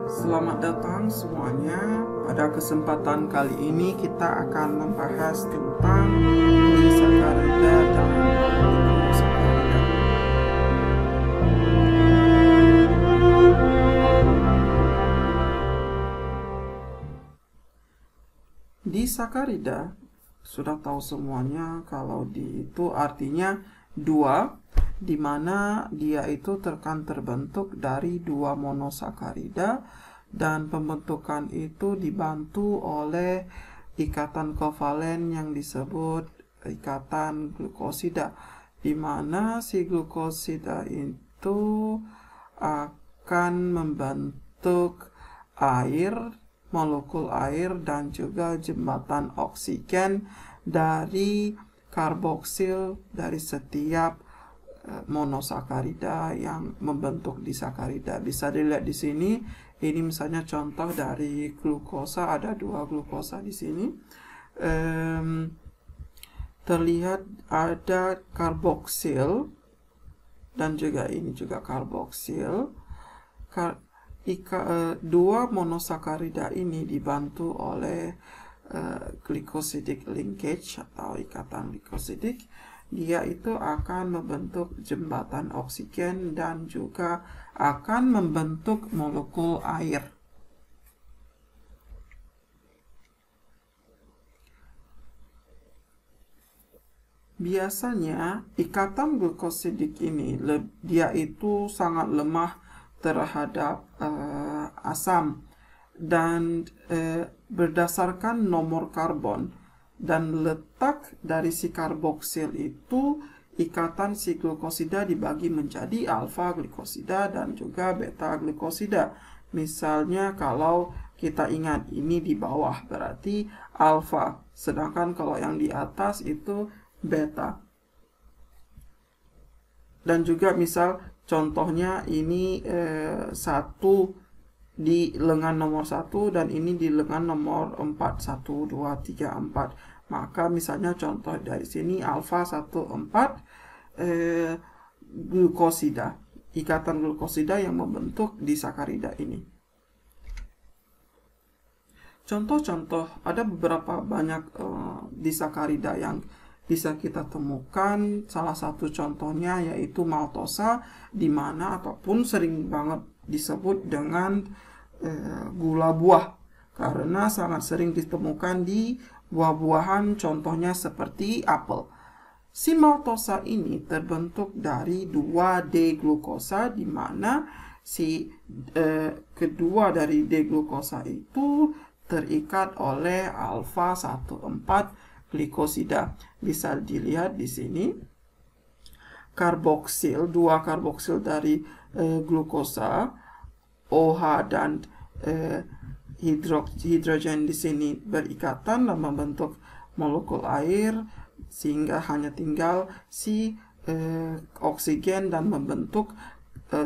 Selamat datang semuanya. Pada kesempatan kali ini kita akan membahas tentang disakarida dan oligosakarida. Disakarida sudah tahu semuanya kalau itu artinya dua, di mana dia itu terbentuk dari dua monosakarida dan pembentukan itu dibantu oleh ikatan kovalen yang disebut ikatan glukosida, di mana si glukosida itu akan membentuk air, molekul air dan juga jembatan oksigen dari karboksil dari setiap monosakarida yang membentuk disakarida. Bisa dilihat di sini. Ini misalnya contoh dari glukosa, ada dua glukosa di sini. Terlihat ada karboksil dan juga ini juga karboksil. Dua monosakarida ini dibantu oleh glycosidic linkage atau ikatan glikosidik. Dia itu akan membentuk jembatan oksigen dan juga akan membentuk molekul air. Biasanya ikatan glukosidik ini dia itu sangat lemah terhadap asam dan berdasarkan nomor karbon dan letak dari si karboksil itu, ikatan si glukosida dibagi menjadi alfa glikosida dan juga beta glikosida. Misalnya kalau kita ingat ini di bawah berarti alfa, sedangkan kalau yang di atas itu beta. Dan juga misal contohnya ini satu di lengan nomor 1 dan ini di lengan nomor 4, 1, 2, 3, 4. Maka misalnya contoh dari sini alfa 1, 4 glukosida, ikatan glukosida yang membentuk disakarida ini. Contoh-contoh, ada beberapa banyak disakarida yang bisa kita temukan. Salah satu contohnya yaitu maltosa, di mana ataupun sering banget disebut dengan gula buah karena sangat sering ditemukan di buah-buahan, contohnya seperti apel. Si maltosa ini terbentuk dari 2D-glukosa, di mana si kedua dari D-glukosa itu terikat oleh alfa 1,4 glikosida. Bisa dilihat di sini. Karboksil, dua karboksil dari glukosa, OH dan hidrogen di sini berikatan dan membentuk molekul air, sehingga hanya tinggal si oksigen dan membentuk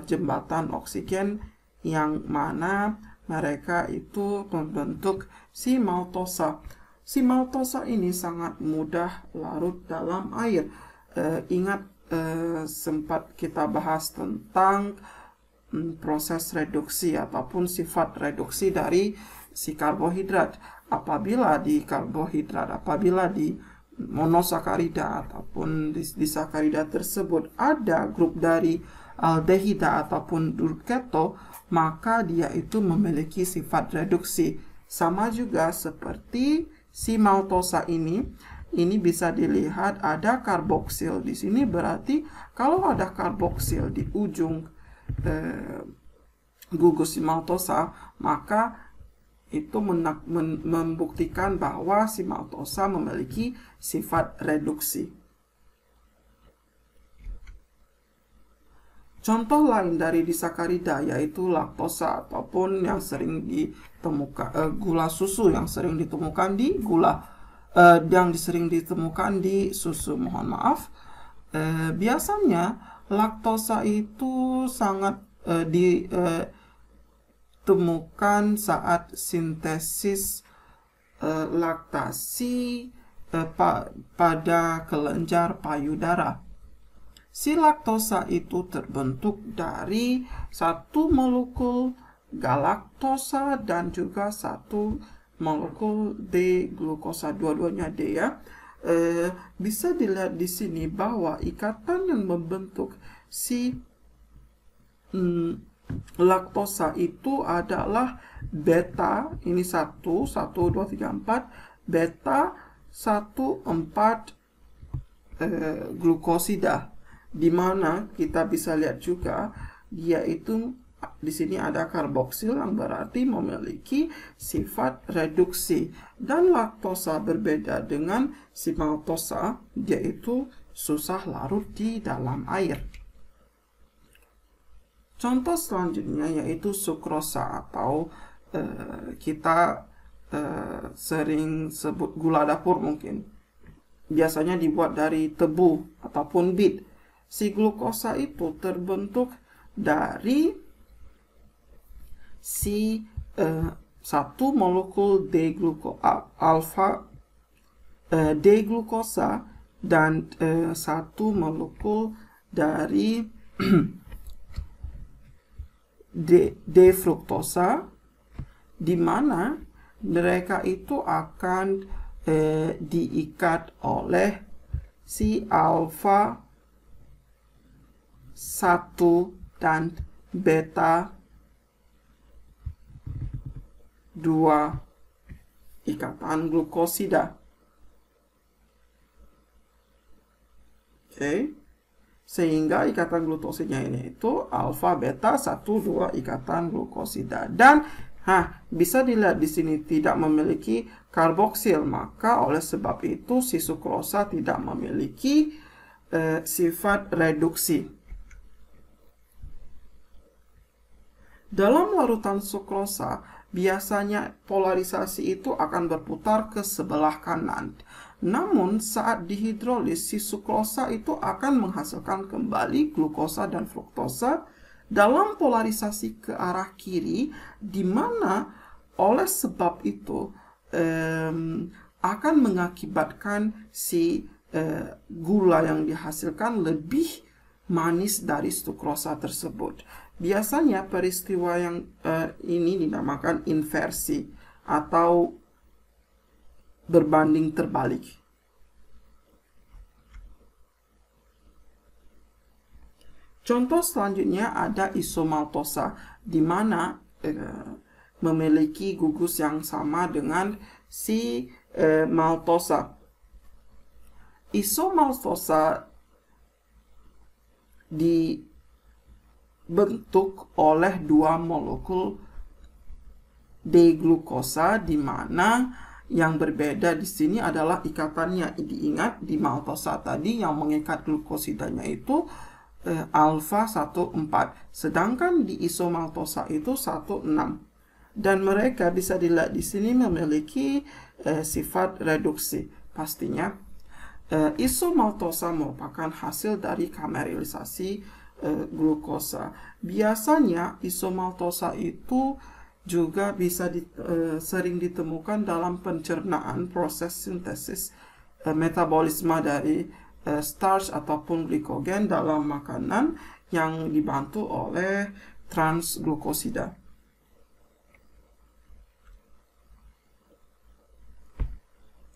jembatan oksigen yang mana mereka itu membentuk si maltosa. Si maltosa ini sangat mudah larut dalam air. Ingat sempat kita bahas tentang proses reduksi ataupun sifat reduksi dari si karbohidrat. Apabila di monosakarida ataupun disakarida tersebut ada grup dari aldehida ataupun keto, maka dia itu memiliki sifat reduksi. Sama juga seperti si maltosa ini bisa dilihat ada karboksil di sini, berarti kalau ada karboksil di ujung gugus si maltosa, maka itu membuktikan bahwa si maltosa memiliki sifat reduksi. Contoh lain dari disakarida yaitu laktosa ataupun yang sering ditemukan gula susu yang sering ditemukan di susu. Mohon maaf. Biasanya laktosa itu sangat ditemukan saat sintesis laktasi pada kelenjar payudara. Si laktosa itu terbentuk dari satu molekul galaktosa dan juga 1 molekul D-glukosa, dua-duanya D ya. Bisa dilihat di sini bahwa ikatan yang membentuk si laktosa itu adalah beta, ini 1, 1, 2, 3, 4, beta 1, 4 glukosida, di mana kita bisa lihat juga dia itu di sini ada karboksil yang berarti memiliki sifat reduksi, dan laktosa berbeda dengan si maltosa, dia itu susah larut di dalam air. Contoh selanjutnya yaitu sukrosa atau kita sering sebut gula dapur mungkin. Biasanya dibuat dari tebu ataupun bit. Si glukosa itu terbentuk dari si 1 molekul D-glukosa dan 1 molekul dari D-fruktosa, di mana mereka itu akan diikat oleh si alfa 1 dan beta 2 ikatan glukosida. Oke. Sehingga ikatan glukosidanya ini itu alfa beta 1 2 ikatan glukosida. Dan bisa dilihat di sini tidak memiliki karboksil, maka oleh sebab itu si sukrosa tidak memiliki sifat reduksi. Dalam larutan sukrosa, biasanya polarisasi itu akan berputar ke sebelah kanan. Namun saat dihidrolis, si sukrosa itu akan menghasilkan kembali glukosa dan fruktosa dalam polarisasi ke arah kiri, di mana oleh sebab itu akan mengakibatkan si gula yang dihasilkan lebih manis dari sukrosa tersebut. Biasanya peristiwa yang ini dinamakan inversi atau berbanding terbalik. Contoh selanjutnya ada isomaltosa, di mana memiliki gugus yang sama dengan si maltosa. Isomaltosa dibentuk oleh 2 molekul D-glukosa, di mana yang berbeda di sini adalah ikatannya. Diingat di maltosa tadi yang mengikat glukosidanya itu alfa 1 4, sedangkan di isomaltosa itu 1 6. Dan mereka bisa dilihat di sini memiliki sifat reduksi. Pastinya isomaltosa merupakan hasil dari kamerilisasi glukosa. Biasanya isomaltosa itu juga bisa sering ditemukan dalam pencernaan proses sintesis metabolisme dari starch ataupun glikogen dalam makanan yang dibantu oleh transglukosida.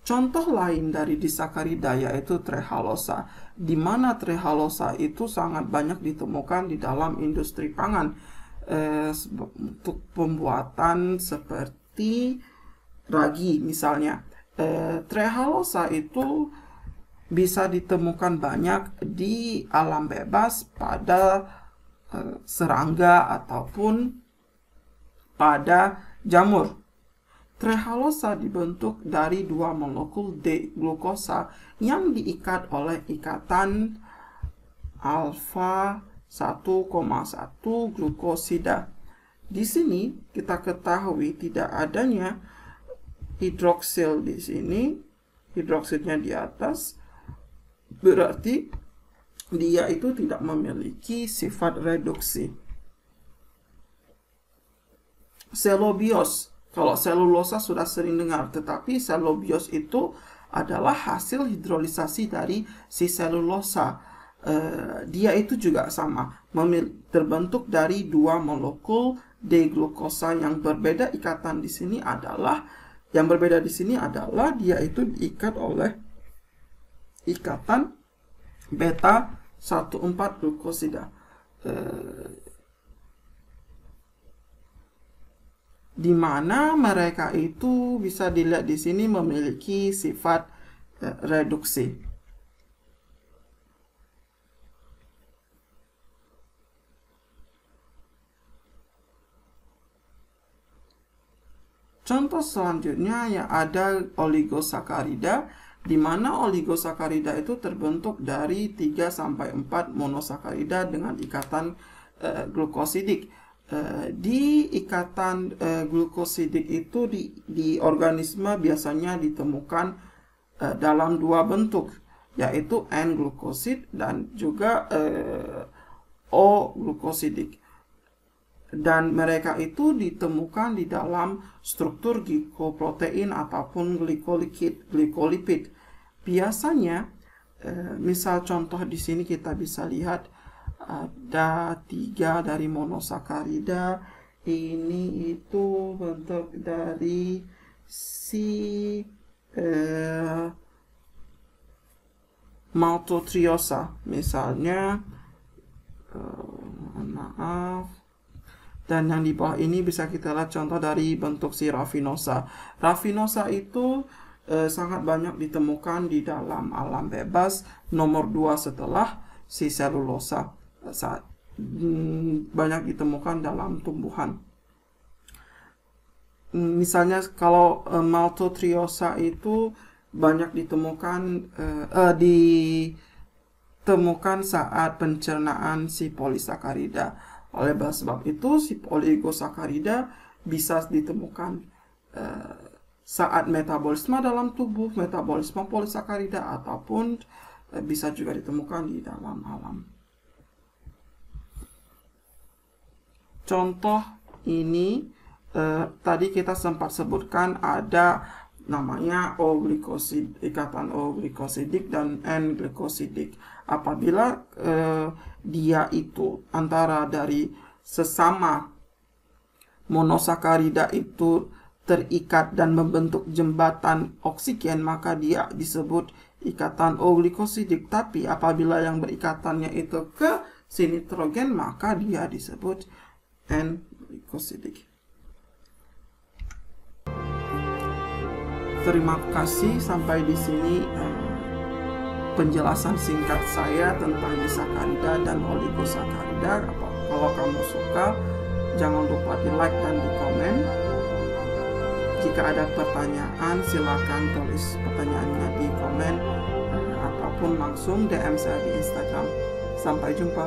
Contoh lain dari disakarida yaitu trehalosa, di mana trehalosa itu sangat banyak ditemukan di dalam industri pangan untuk pembuatan seperti ragi misalnya. Trehalosa itu bisa ditemukan banyak di alam bebas pada serangga ataupun pada jamur. Trehalosa dibentuk dari 2 molekul D-glukosa yang diikat oleh ikatan alfa 1,1 glukosida. Di sini kita ketahui tidak adanya hidroksil di sini, hidroksilnya di atas, berarti dia itu tidak memiliki sifat reduksi. Selobios, kalau selulosa sudah sering dengar, tetapi selobios itu adalah hasil hidrolisasi dari si selulosa. Dia itu juga sama, terbentuk dari 2 molekul D-glukosa. Yang berbeda ikatan di sini adalah dia itu diikat oleh ikatan beta 14 glukosida. Di mana mereka itu bisa dilihat di sini memiliki sifat reduksi. Contoh selanjutnya yang ada oligosakarida, di mana oligosakarida itu terbentuk dari 3-4 monosakarida dengan ikatan glukosidik. Di ikatan glukosidik itu di organisme biasanya ditemukan dalam dua bentuk, yaitu N-glukosid dan juga O-glukosidik. Dan mereka itu ditemukan di dalam struktur glikoprotein ataupun glikolipid. Biasanya, misal contoh di sini kita bisa lihat ada 3 dari monosakarida. Ini itu bentuk dari si maltotriosa, misalnya. Maaf. Dan yang di bawah ini bisa kita lihat contoh dari bentuk si rafinosa. Rafinosa itu sangat banyak ditemukan di dalam alam bebas, nomor 2 setelah si selulosa. Banyak ditemukan dalam tumbuhan. Misalnya kalau maltotriosa itu banyak ditemukan saat pencernaan si polisakarida. Oleh sebab itu, si oligosakarida bisa ditemukan saat metabolisme dalam tubuh, metabolisme polisakarida, ataupun bisa juga ditemukan di dalam alam. Contoh ini, tadi kita sempat sebutkan ada namanya ikatan O-glikosidik dan N-glikosidik. Apabila dia itu antara dari sesama monosakarida itu terikat dan membentuk jembatan oksigen, maka dia disebut ikatan O-glikosidik. Tapi apabila yang berikatannya itu ke si nitrogen, maka dia disebut N-glikosidik. Terima kasih, sampai di sini penjelasan singkat saya tentang disakarida dan oligosakarida. Kalau kamu suka, jangan lupa di like dan di komen. Jika ada pertanyaan, silakan tulis pertanyaannya di komen ataupun langsung DM saya di Instagram. Sampai jumpa.